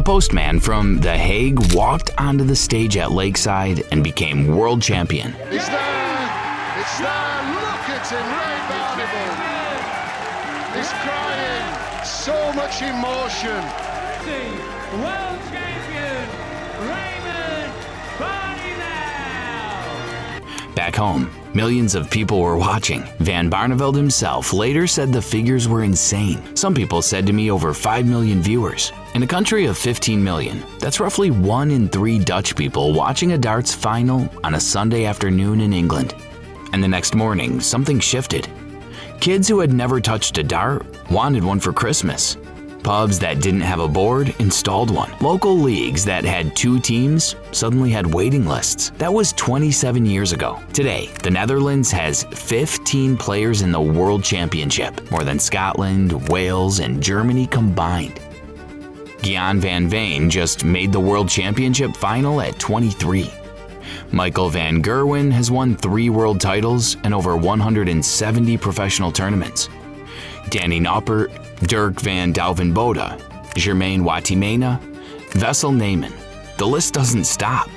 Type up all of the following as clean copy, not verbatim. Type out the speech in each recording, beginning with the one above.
A postman from The Hague walked onto the stage at Lakeside and became world champion. It's there! It's there! Look at him, Ray Barnable! He's crying! So much emotion! World champion, Raymond Barnable! Back home, millions of people were watching. Van Barneveld himself later said the figures were insane. Some people said to me over 5 million viewers. In a country of 15 million, that's roughly 1 in 3 Dutch people watching a darts final on a Sunday afternoon in England. And the next morning, something shifted. Kids who had never touched a dart wanted one for Christmas. Pubs that didn't have a board installed one. Local leagues that had 2 teams suddenly had waiting lists. That was 27 years ago. Today, the Netherlands has 15 players in the World Championship, more than Scotland, Wales, and Germany combined. Gian van Veen just made the World Championship final at 23. Michael van Gerwen has won 3 world titles and over 170 professional tournaments. Danny Noppert, Dirk van Duivenbode, Germain Watimena, Wessel Neyman. The list doesn't stop.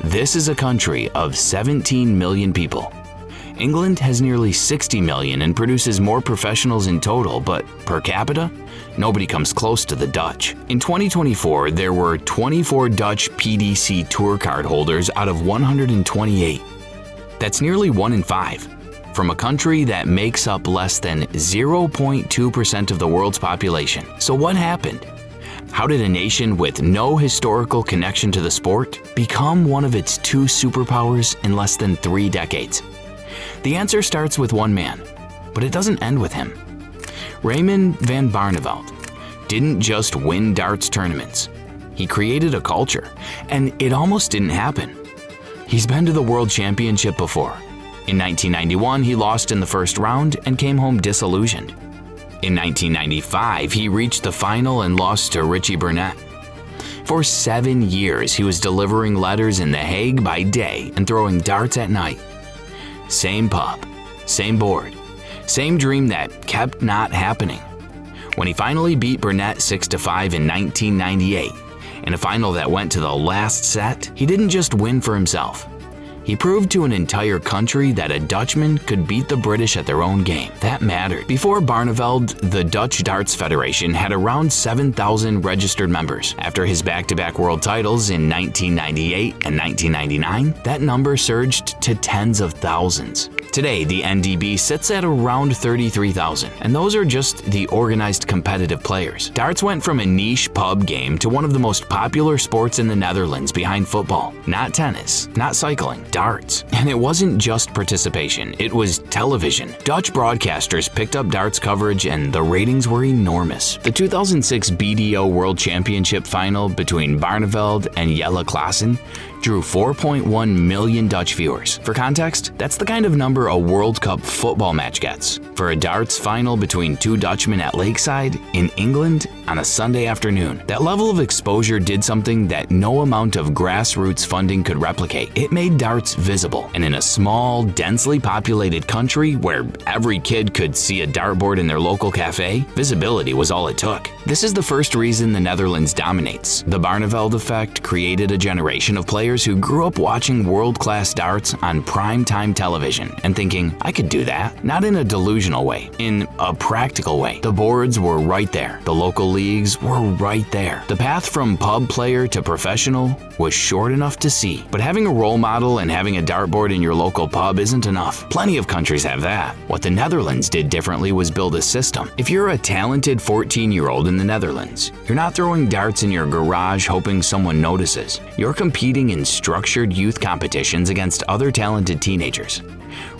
This is a country of 17 million people. England has nearly 60 million and produces more professionals in total, but per capita, nobody comes close to the Dutch. In 2024, there were 24 Dutch PDC Tour card holders out of 128. That's nearly 1 in 5. From a country that makes up less than 0.2% of the world's population. So what happened? How did a nation with no historical connection to the sport become one of its 2 superpowers in less than 3 decades? The answer starts with one man, but it doesn't end with him. Raymond van Barneveld didn't just win darts tournaments. He created a culture, and it almost didn't happen. He's been to the World Championship before. In 1991, he lost in the first round and came home disillusioned. In 1995, he reached the final and lost to Richie Burnett. For 7 years, he was delivering letters in The Hague by day and throwing darts at night. Same pub, same board, same dream that kept not happening. When he finally beat Burnett 6-5 in 1998, in a final that went to the last set, he didn't just win for himself. He proved to an entire country that a Dutchman could beat the British at their own game. That mattered. Before Barneveld, the Dutch Darts Federation had around 7,000 registered members. After his back-to-back world titles in 1998 and 1999, that number surged to tens of thousands. Today, the NDB sits at around 33,000, and those are just the organized competitive players. Darts went from a niche pub game to one of the most popular sports in the Netherlands behind football. Not tennis, not cycling, darts. And it wasn't just participation, it was television. Dutch broadcasters picked up darts coverage and the ratings were enormous. The 2006 BDO World Championship final between Barneveld and Jelle Klaassen drew 4.1 million Dutch viewers. For context, that's the kind of number a World Cup football match gets. For a darts final between 2 Dutchmen at Lakeside in England on a Sunday afternoon, that level of exposure did something that no amount of grassroots funding could replicate. It made darts visible, and in a small, densely populated country where every kid could see a dartboard in their local cafe, visibility was all it took. This is the first reason the Netherlands dominates. The Barneveld effect created a generation of players who grew up watching world-class darts on prime-time television and thinking, I could do that. Not in a delusional way, in a practical way. The boards were right there. The local leagues were right there. The path from pub player to professional was short enough to see. But having a role model and having a dartboard in your local pub isn't enough. Plenty of countries have that. What the Netherlands did differently was build a system. If you're a talented 14-year-old in the Netherlands, you're not throwing darts in your garage hoping someone notices. You're competing in structured youth competitions against other talented teenagers.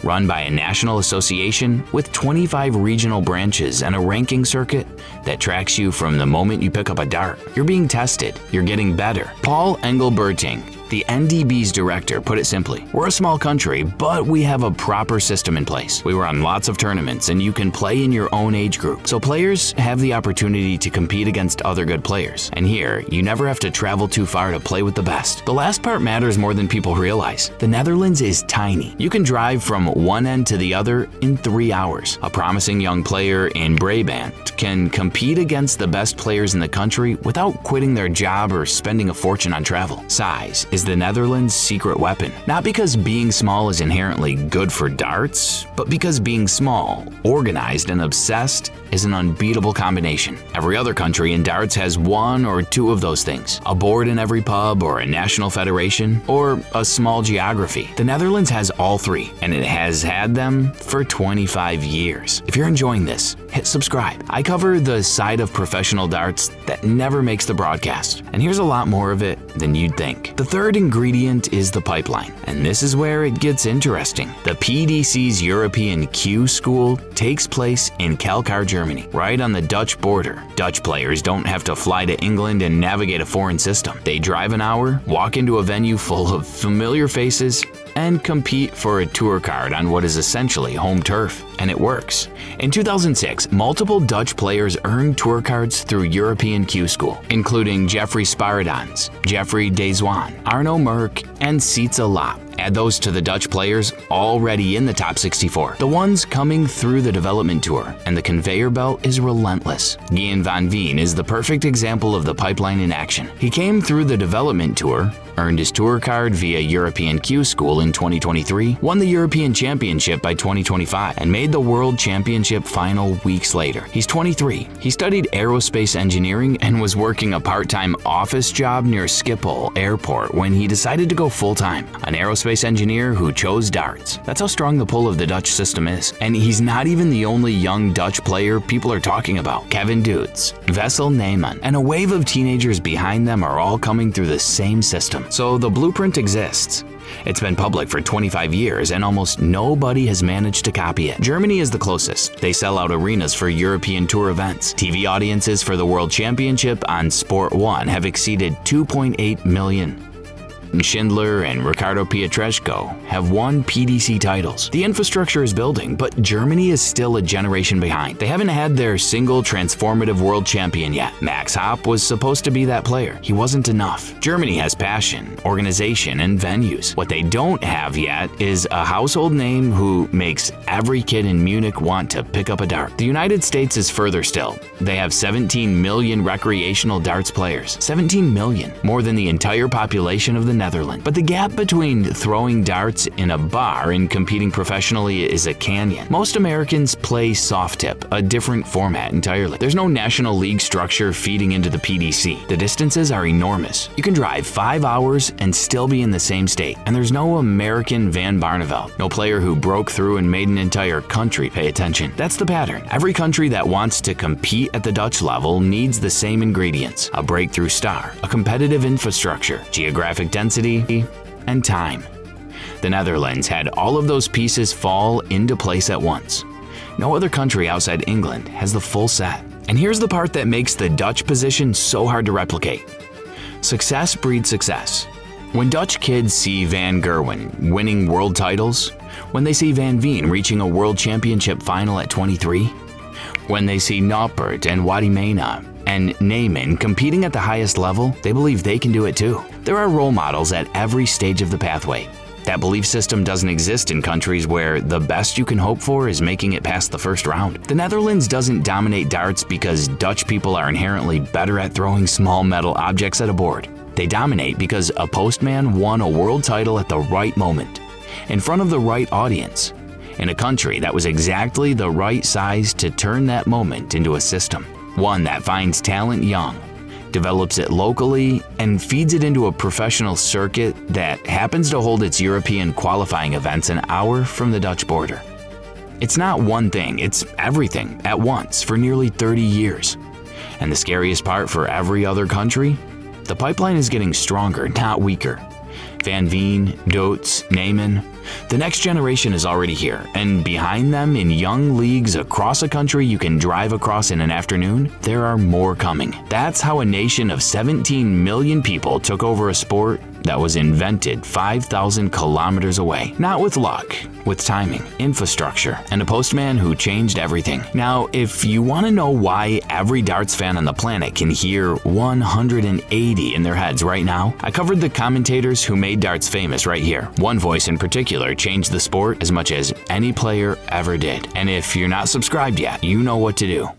Run by a national association with 25 regional branches and a ranking circuit that tracks you from the moment you pick up a dart. You're being tested. You're getting better. Paul Engelberting The NDB's director put it simply, we're a small country, but we have a proper system in place. We run lots of tournaments and you can play in your own age group. So players have the opportunity to compete against other good players. And here, you never have to travel too far to play with the best. The last part matters more than people realize. The Netherlands is tiny. You can drive from one end to the other in 3 hours. A promising young player in Brabant can compete against the best players in the country without quitting their job or spending a fortune on travel. Size is the Netherlands' secret weapon. Not because being small is inherently good for darts, but because being small, organized, and obsessed is an unbeatable combination. Every other country in darts has one or two of those things. A board in every pub, or a national federation, or a small geography. The Netherlands has all three, and it has had them for 25 years. If you're enjoying this, hit subscribe. I cover the side of professional darts that never makes the broadcast, and here's a lot more of it than you'd think. The third ingredient is the pipeline, and this is where it gets interesting. The PDC's European Q School takes place in Kalkar, Germany, right on the Dutch border. Dutch players don't have to fly to England and navigate a foreign system. They drive an hour, walk into a venue full of familiar faces, and compete for a tour card on what is essentially home turf. And it works. In 2006, multiple Dutch players earned tour cards through European Q School, including Jeffrey Sparadans, Jeffrey Deswan, Arno Merck, and Sietze Lapp. Add those to the Dutch players already in the top 64, the ones coming through the development tour, and the conveyor belt is relentless. Guian van Veen is the perfect example of the pipeline in action. He came through the development tour, earned his tour card via European Q School in 2023, won the European Championship by 2025, and made the World Championship final weeks later. He's 23. He studied aerospace engineering and was working a part-time office job near Schiphol Airport when he decided to go full-time. An aerospace engineer who chose darts. That's how strong the pull of the Dutch system is. And he's not even the only young Dutch player people are talking about. Kevin Doots, Wessel Neyman, and a wave of teenagers behind them are all coming through the same system. So the blueprint exists. It's been public for 25 years and almost nobody has managed to copy it. Germany is the closest. They sell out arenas for European Tour events. TV audiences for the World Championship on Sport 1 have exceeded 2.8 million. Schindler and Ricardo Pietreczko have won PDC titles. The infrastructure is building, but Germany is still a generation behind. They haven't had their single transformative world champion yet. Max Hopp was supposed to be that player. He wasn't enough. Germany has passion, organization, and venues. What they don't have yet is a household name who makes every kid in Munich want to pick up a dart. The United States is further still. They have 17 million recreational darts players. 17 million, more than the entire population of the Netherlands. But the gap between throwing darts in a bar and competing professionally is a canyon. Most Americans play soft tip, a different format entirely. There's no national league structure feeding into the PDC. The distances are enormous. You can drive 5 hours and still be in the same state. And there's no American Van Barneveld, no player who broke through and made an entire country pay attention. That's the pattern. Every country that wants to compete at the Dutch level needs the same ingredients: a breakthrough star, a competitive infrastructure, geographic density, and time. The Netherlands had all of those pieces fall into place at once. No other country outside England has the full set. And here's the part that makes the Dutch position so hard to replicate. Success breeds success. When Dutch kids see Van Gerwen winning world titles, when they see Van Veen reaching a world championship final at 23, when they see Noppert and Wadimena and Neyman competing at the highest level, they believe they can do it too. There are role models at every stage of the pathway. That belief system doesn't exist in countries where the best you can hope for is making it past the first round. The Netherlands doesn't dominate darts because Dutch people are inherently better at throwing small metal objects at a board. They dominate because a postman won a world title at the right moment, in front of the right audience, in a country that was exactly the right size to turn that moment into a system. One that finds talent young, develops it locally, and feeds it into a professional circuit that happens to hold its European qualifying events an hour from the Dutch border. It's not one thing, it's everything at once for nearly 30 years. And the scariest part for every other country? The pipeline is getting stronger, not weaker. Van Veen, Doots, Neyman. The next generation is already here, and behind them in young leagues across a country you can drive across in an afternoon, there are more coming. That's how a nation of 17 million people took over a sport that was invented 5,000 kilometers away. Not with luck, with timing, infrastructure, and a postman who changed everything. Now, if you want to know why every darts fan on the planet can hear 180 in their heads right now, I covered the commentators who made darts famous right here. One voice in particular changed the sport as much as any player ever did. And if you're not subscribed yet, you know what to do.